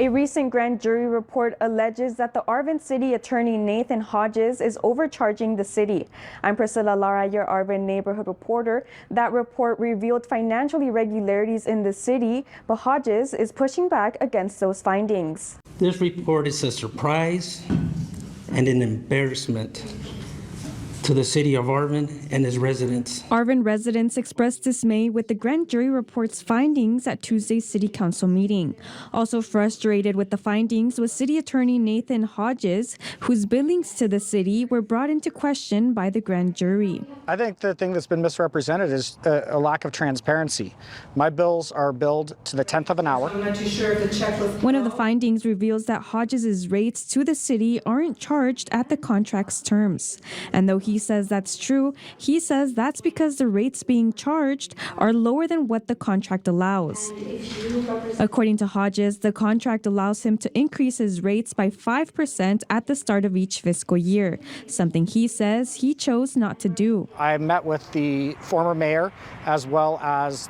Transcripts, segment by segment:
A recent grand jury report alleges that the Arvin City Attorney Nathan Hodges is overcharging the city. I'm Priscilla Lara, your Arvin neighborhood reporter. That report revealed financial irregularities in the city, but Hodges is pushing back against those findings. This report is a surprise and an embarrassment to the city of Arvin and its residents. Arvin residents expressed dismay with the grand jury report's findings at Tuesday's city council meeting. Also frustrated with the findings was City Attorney Nathan Hodges, whose billings to the city were brought into question by the grand jury. I think the thing that's been misrepresented is a lack of transparency. My bills are billed to the 10th of an hour. I'm not too sure if the check was... One of the findings reveals that Hodges' rates to the city aren't charged at the contract's terms. And though he says that's true, he says that's because the rates being charged are lower than what the contract allows. According to Hodges, the contract allows him to increase his rates by 5% at the start of each fiscal year, something he says he chose not to do. I met with the former mayor as well as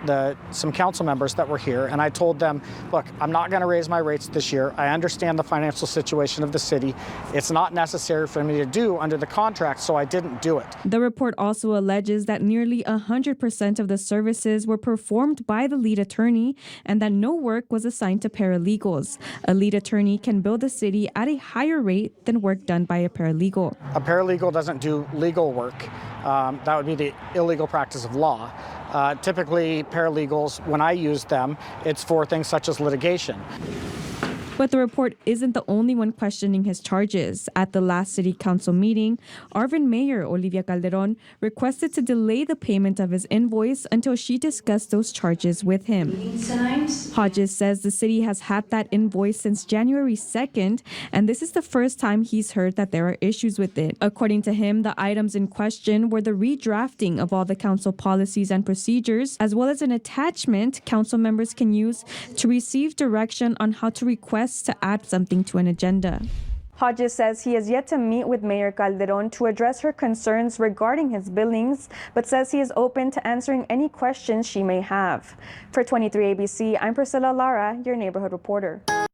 some council members that were here, and I told them, look, I'm not going to raise my rates this year. I understand the financial situation of the city. It's not necessary for me to do under the contract, so I didn't do it. The report also alleges that nearly 100% of the services were performed by the lead attorney and that no work was assigned to paralegals. A lead attorney can bill the city at a higher rate than work done by a paralegal. A paralegal doesn't do legal work. That would be the illegal practice of law. Typically, paralegals, when I use them, it's for things such as litigation. But the report isn't the only one questioning his charges. At the last city council meeting, Arvin Mayor Olivia Calderon requested to delay the payment of his invoice until she discussed those charges with him. Hodges says the city has had that invoice since January 2nd, and this is the first time he's heard that there are issues with it. According to him, the items in question were the redrafting of all the council policies and procedures, as well as an attachment council members can use to receive direction on how to request to add something to an agenda. Hodges says he has yet to meet with Mayor Calderon to address her concerns regarding his billings, but says he is open to answering any questions she may have. For 23 ABC, I'm Priscilla Lara, your neighborhood reporter.